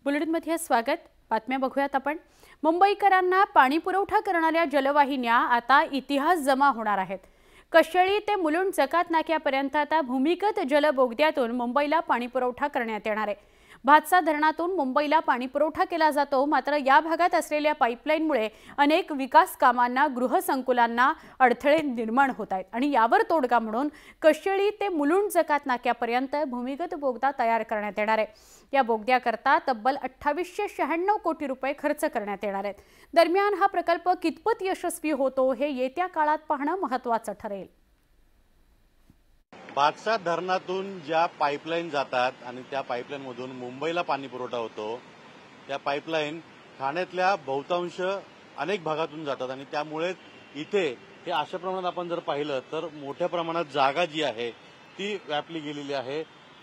बुलेटिनमध्ये स्वागत। बातम्या बघूयात आपण। मुंबईकरांना पाणी पुरवठा करणाऱ्या जलवाहिन्या आता इतिहास जमा होणार आहेत। कशेळी ते मुलुंड जकात नाक्यापर्यंत आता भूमिगत जलबोगद्यातून मुंबईला पाणी पुरवठा करण्यात येणार आहे। भातसा धरणातून मुंबईला पाणी पुरवठा केला जातो, मात्र या भागात असलेल्या पाईपलाईनमुळे अनेक विकास कामांना, गृहसंकुलांना अडथळे निर्माण होत आहेत आणि यावर तोडगा म्हणून कशेळी ते मुलुंड जकात नाक्यापर्यंत भूमिगत बोगदा तयार करण्यात येणार आहे। या बोगद्याकरता तब्बल 2896 कोटी रुपये खर्च करण्यात येणार आहेत। दरम्यान हा प्रकल्प कितपत यशस्वी होतो हे येत्या काळात पाहणं महत्त्वाचं ठरेल। भातसा धरणातून ज्या पाईपलाईन जातात आणि त्या पाईपलाईन मधून मुंबईला पाणी पुरवठा होतो, त्या पाईपलाईन ठाण्यातल्या बहुतांश अनेक भागातून जातात आणि त्यामुळे इथे हे अशा प्रमाणात आपण जर पाहिलं तर मोठ्या प्रमाणात जागा जी आहे ती व्यापली गेलेली आहे।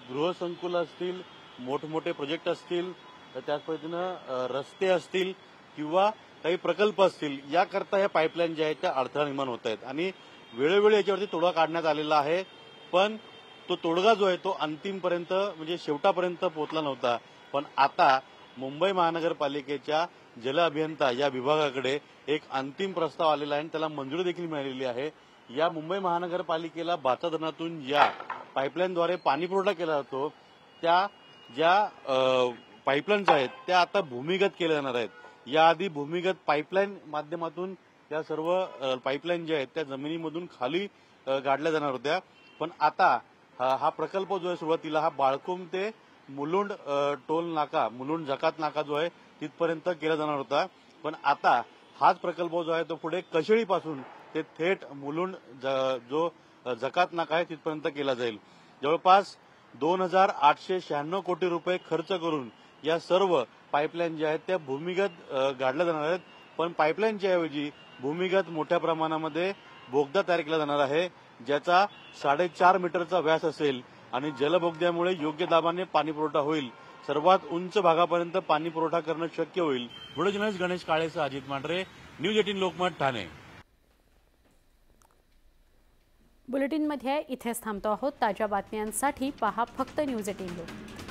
गृहसंकुल असतील, मोठमोठे प्रोजेक्ट असतील, त्याच पद्धतीनं रस्ते असतील किंवा काही प्रकल्प असतील, याकरता या पाईपलाईन ज्या आहेत त्या अडथळा निर्माण होत आहेत आणि वेळोवेळी याच्यावरती तोडगा काढण्यात आलेला आहे, पण तो तोडगा जो आहे तो अंतिमपर्यंत म्हणजे शेवटापर्यंत पोहोचला नव्हता। पण आता मुंबई महानगरपालिकेच्या जल अभियंता या विभागाकडे एक अंतिम प्रस्ताव आलेला आहे आणि त्याला मंजुरी देखील मिळालेली आहे। या मुंबई महानगरपालिकेला भातसा धरणातून या पाईपलाईनद्वारे पाणी पुरवठा केला जातो, त्या ज्या पाईपलाईन्स आहेत त्या आता भूमिगत केल्या जाणार आहेत। याआधी भूमिगत पाईपलाईन माध्यमातून त्या सर्व पाईपलाईन ज्या आहेत त्या जमिनीमधून खाली गाडल्या जाणार होत्या, पण आता हा प्रकल्प जो आहे सुरुवातीला हा बाळकुम ते मुलुंड टोल नाका, मुलुंड जकात नाका जो आहे तिथपर्यंत केला जाणार होता, पण आता हाच प्रकल्प जो आहे तो पुढे कशेळीपासून ते थेट मुलुंड जो जकात नाका आहे तिथपर्यंत केला जाईल। जवळपास 2896 कोटी रुपये खर्च करून या सर्व पाईपलाईन ज्या आहेत त्या भूमिगत गाडल्या जाणार आहेत, पण पाईपलाईनच्या ऐवजी भूमिगत मोठ्या प्रमाणामध्ये बोगदा तयार केला जाणार आहे, ज्याचा 4.5 मीटरचा व्यास असेल आणि जलबोगद्यामुळे योग्य दाबाने पाणी पुरवठा होईल। सर्वात उंच भागापर्यंत पाणी पुरवठा करणं शक्य होईल। व्हिडिओ जर्नलिस्ट गणेश काळेसह अजित मांढरे, न्यूज 18 लोकमत, ठाणे। बुलेटिनमध्ये इथेच थांबतो आहोत। ताज्या बातम्यांसाठी पहा फक्त न्यूज 18 लोकमत।